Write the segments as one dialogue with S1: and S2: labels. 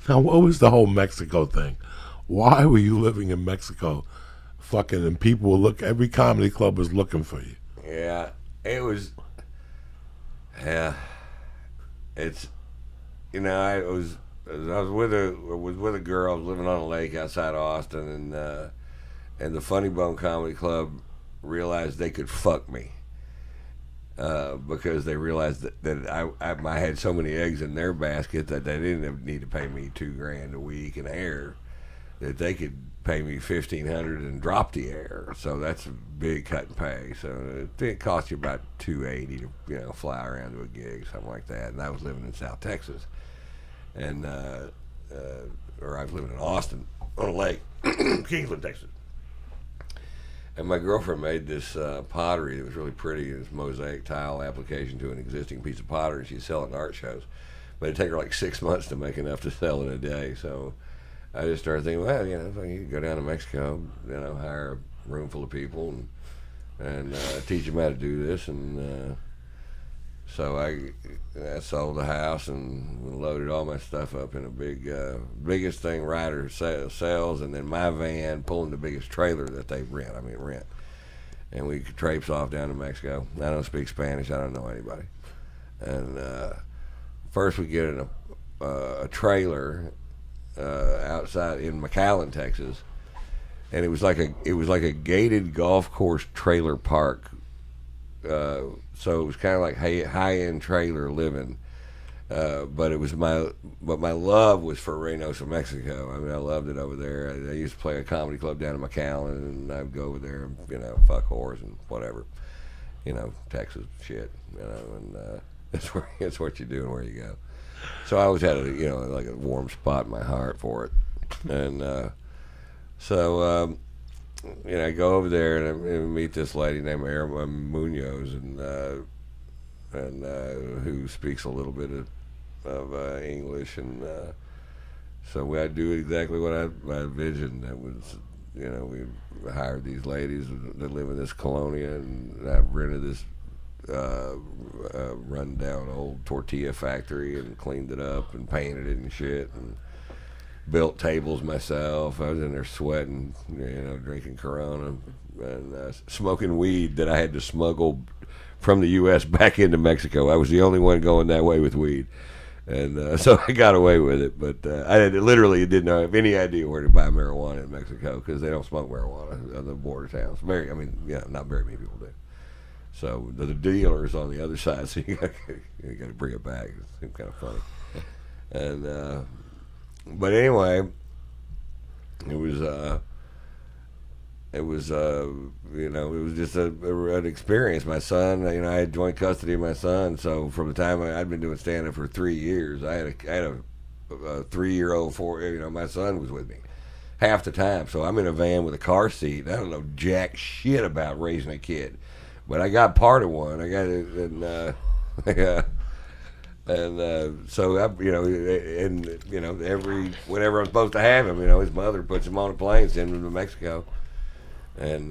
S1: Now, what was the whole Mexico thing? Why were you living in Mexico? Fucking, and people will look. Every comedy club was looking for you.
S2: Yeah, it was. Yeah, it's. I was with a girl. I was living on a lake outside Austin, and the Funny Bone Comedy Club realized they could fuck me. Because they realized that I had so many eggs in their basket that they didn't need to pay me $2,000 a week in air, that they could pay me $1,500 and drop the air. So that's a big cut in pay. So it cost you about $280 to fly around to a gig, something like that. And I was living in South Texas, and or I was living in Austin on a lake, Kingsland, Texas. And my girlfriend made this pottery that was really pretty. It was mosaic tile application to an existing piece of pottery. She'd sell it in art shows. But it'd take her like 6 months to make enough to sell in a day. So I just started thinking, well, you could go down to Mexico, hire a room full of people and teach them how to do this. And so I sold the house and loaded all my stuff up in a biggest thing Ryder sells, and then my van pulling the biggest trailer that they rent. And we could traipse off down to Mexico. I don't speak Spanish. I don't know anybody. And first we get in a trailer outside in McAllen, Texas, and it was like a gated golf course trailer park. So it was kind of like high end trailer living, but my love was for Reynosa, Mexico. I mean, I loved it over there. I used to play a comedy club down in McAllen, and I'd go over there and fuck whores and whatever, Texas shit, and it's what you do and where you go. So I always had like a warm spot in my heart for it, and so. I go over there and I meet this lady named Irma Munoz, and who speaks a little bit of English, and so I do exactly what I envisioned. That was, we hired these ladies that live in this colonia, and I rented this run-down old tortilla factory and cleaned it up and painted it and shit, and built tables myself. I was in there sweating, drinking Corona and smoking weed that I had to smuggle from the U.S. back into Mexico. I was the only one going that way with weed, and so I got away with it. But I literally didn't have any idea where to buy marijuana in Mexico because they don't smoke marijuana in the border towns. Not very many people do. So the dealer's on the other side, so you got to bring it back. It's kind of funny, and. But anyway, it was just an experience. My son, I had joint custody of my son, so from the time I'd been doing stand-up for 3 years, I had a 3-year-old, my son was with me half the time. So I'm in a van with a car seat. I don't know jack shit about raising a kid, but I got part of one. I got it, and so whenever I'm supposed to have him, his mother puts him on a plane, sends him to Mexico, and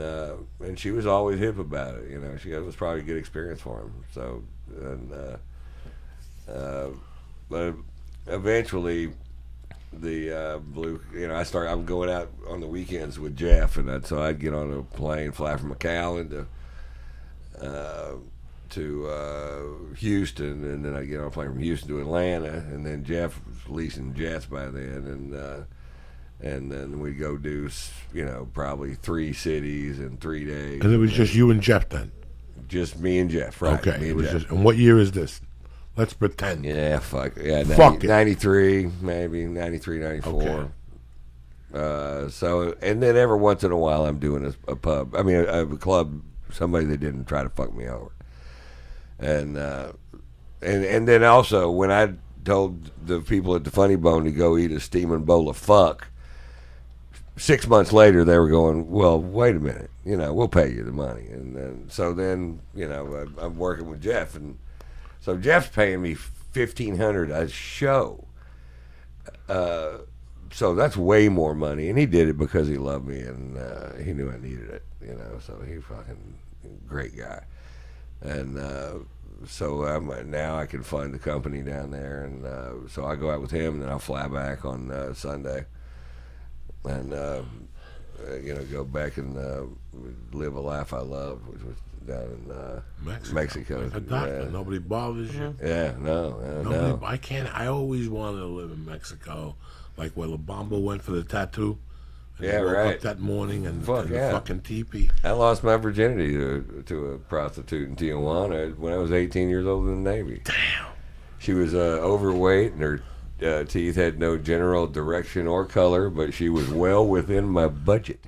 S2: she was always hip about it. It was probably a good experience for him. So, but eventually, the blue, I'm going out on the weekends with Jeff, and so I'd get on a plane, fly from McAllen to Houston, and then I'd get on a plane from Houston to Atlanta, and then Jeff was leasing jets by then, and then we'd go do probably 3 cities in 3 days.
S1: And it was just you and Jeff then?
S2: Just me and Jeff, right?
S1: Okay.
S2: Me
S1: it
S2: and
S1: was
S2: Jeff.
S1: Just, and what year is this? Let's pretend.
S2: Yeah, fuck. Yeah,
S1: fuck
S2: 93, maybe 93, 94. Okay. So, and then every once in a while I'm doing a pub. I mean, a club, somebody that didn't try to fuck me over. And then also when I told the people at the Funny Bone to go eat a steaming bowl of fuck, 6 months later they were going, well, wait a minute, we'll pay you the money. And then I'm working with Jeff, and so Jeff's paying me $1,500 a show. So that's way more money, and he did it because he loved me and he knew I needed it, so he fucking great guy. And now I can fund the company down there, and so I go out with him, and then I'll fly back on Sunday, and go back and live a life I love, which was down in Mexico.
S1: Like a doctor,
S2: Yeah.
S1: nobody bothers you.
S2: Yeah, no.
S1: I can't. I always wanted to live in Mexico, like where La Bamba went for the tattoo. And
S2: Yeah,
S1: they woke
S2: right.
S1: up that morning and,
S2: Fuck,
S1: and
S2: yeah.
S1: the fucking teepee.
S2: I lost my virginity to a prostitute in Tijuana when I was 18 years old in the Navy.
S1: Damn.
S2: She was overweight, and her teeth had no general direction or color, but she was well within my budget.